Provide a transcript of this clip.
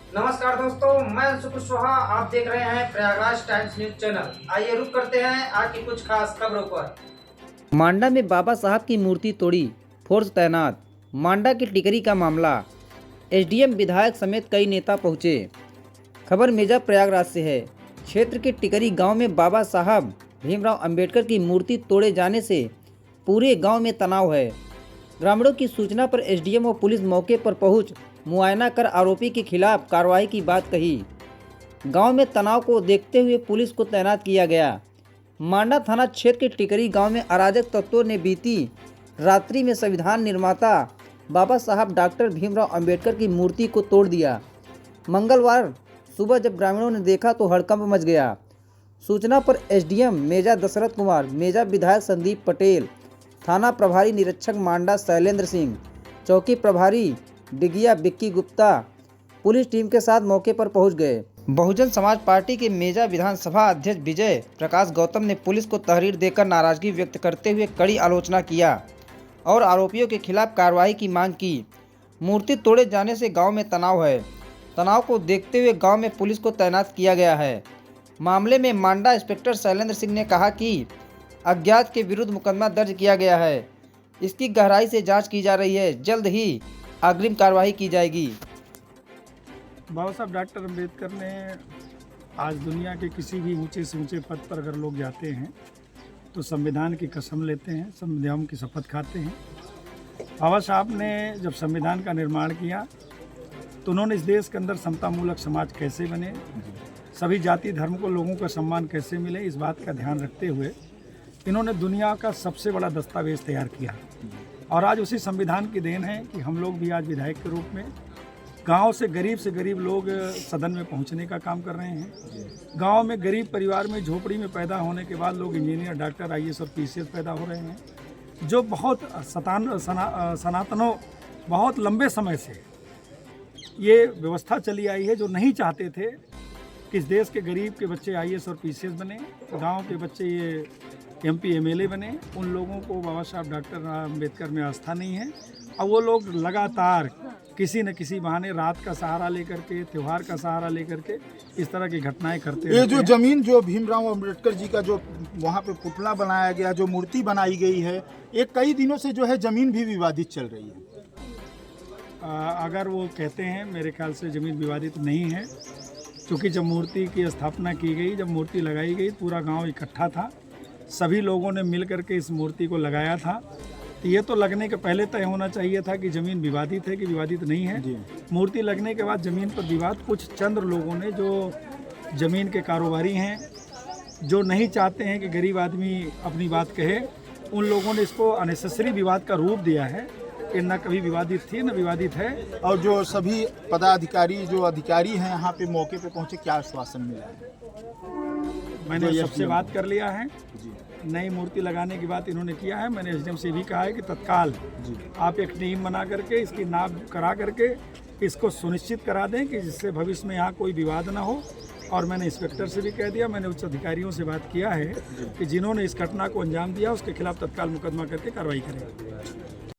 नमस्कार दोस्तों, मैं सुपर सोहा। आप देख रहे हैं प्रयागराज टाइम्स न्यूज चैनल। आइए रुक करते हैं आज की कुछ खास खबरों पर। मांडा में बाबा साहब की मूर्ति तोड़ी, फोर्स तैनात। मांडा की टिकरी का मामला, एसडीएम विधायक समेत कई नेता पहुंचे। खबर मेजा प्रयागराज से है। क्षेत्र के टिकरी गांव में बाबा साहब भीमराव अंबेडकर की मूर्ति तोड़े जाने से पूरे गांव में तनाव है। ग्रामीणों की सूचना पर एसडीएम और पुलिस मौके पर पहुंच मुआयना कर आरोपी के खिलाफ कार्रवाई की बात कही। गांव में तनाव को देखते हुए पुलिस को तैनात किया गया। मांडा थाना क्षेत्र के टिकरी गांव में अराजक तत्वों ने बीती रात्रि में संविधान निर्माता बाबा साहब डॉक्टर भीमराव अंबेडकर की मूर्ति को तोड़ दिया। मंगलवार सुबह जब ग्रामीणों ने देखा तो हड़कंप मच गया। सूचना पर एसडीएम मेजा दशरथ कुमार, मेजा विधायक संदीप पटेल, थाना प्रभारी निरीक्षक मांडा शैलेंद्र सिंह, चौकी प्रभारी डिगिया बिक्की गुप्ता पुलिस टीम के साथ मौके पर पहुंच गए। बहुजन समाज पार्टी के मेजा विधानसभा अध्यक्ष विजय प्रकाश गौतम ने पुलिस को तहरीर देकर नाराजगी व्यक्त करते हुए कड़ी आलोचना किया और आरोपियों के खिलाफ कार्रवाई की मांग की। मूर्ति तोड़े जाने से गांव में तनाव है। तनाव को देखते हुए गांव में पुलिस को तैनात किया गया है। मामले में मांडा इंस्पेक्टर शैलेंद्र सिंह ने कहा कि अज्ञात के विरुद्ध मुकदमा दर्ज किया गया है। इसकी गहराई से जाँच की जा रही है। जल्द ही अग्रिम कार्रवाई की जाएगी। बाबा साहब डॉक्टर अम्बेडकर ने आज दुनिया के किसी भी ऊंचे से ऊंचे पद पर अगर लोग जाते हैं तो संविधान की कसम लेते हैं, संविधान की शपथ खाते हैं। बाबा साहब ने जब संविधान का निर्माण किया तो उन्होंने इस देश के अंदर समतामूलक समाज कैसे बने, सभी जाति धर्म को लोगों का सम्मान कैसे मिले, इस बात का ध्यान रखते हुए इन्होंने दुनिया का सबसे बड़ा दस्तावेज तैयार किया। और आज उसी संविधान की देन है कि हम लोग भी आज विधायक के रूप में गांव से गरीब लोग सदन में पहुंचने का काम कर रहे हैं। गांव में गरीब परिवार में झोपड़ी में पैदा होने के बाद लोग इंजीनियर, डॉक्टर, आईएएस और पीसीएस पैदा हो रहे हैं, जो बहुत सनातनों बहुत लंबे समय से ये व्यवस्था चली आई है, जो नहीं चाहते थे कि इस देश के गरीब के बच्चे आईएएस और पीसीएस बने, गाँव के बच्चे ये एमपी एमएलए बने। उन लोगों को बाबा साहब डॉक्टर अम्बेडकर में आस्था नहीं है। अब वो लोग लगातार किसी न किसी बहाने रात का सहारा लेकर के, त्यौहार का सहारा लेकर के इस तरह की घटनाएं करते हैं। ये जो जमीन जो भीमराव अंबेडकर जी का जो वहाँ पे पुतला बनाया गया, जो मूर्ति बनाई गई है, ये कई दिनों से जो है जमीन भी विवादित चल रही है। अगर वो कहते हैं, मेरे ख्याल से ज़मीन विवादित नहीं है, क्योंकि जब मूर्ति की स्थापना की गई, जब मूर्ति लगाई गई, पूरा गाँव इकट्ठा था, सभी लोगों ने मिल करके इस मूर्ति को लगाया था। तो ये तो लगने के पहले तय होना चाहिए था कि ज़मीन विवादित है कि विवादित नहीं है। मूर्ति लगने के बाद ज़मीन पर विवाद, कुछ चंद लोगों ने जो ज़मीन के कारोबारी हैं, जो नहीं चाहते हैं कि गरीब आदमी अपनी बात कहे, उन लोगों ने इसको अननेसेसरी विवाद का रूप दिया है कि न कभी विवादित थी न विवादित है। और जो सभी पदाधिकारी जो अधिकारी हैं यहाँ पे मौके पे पहुँचे, क्या आश्वासन मिला है? मैंने सबसे बात कर लिया है। नई मूर्ति लगाने की बात इन्होंने किया है। मैंने एसडीएम से भी कहा है कि तत्काल आप एक टीम बना करके इसकी नाप करा करके इसको सुनिश्चित करा दें कि जिससे भविष्य में यहाँ कोई विवाद ना हो। और मैंने इंस्पेक्टर से भी कह दिया, मैंने उच्च अधिकारियों से बात किया है कि जिन्होंने इस घटना को अंजाम दिया उसके खिलाफ तत्काल मुकदमा करके कार्रवाई करें।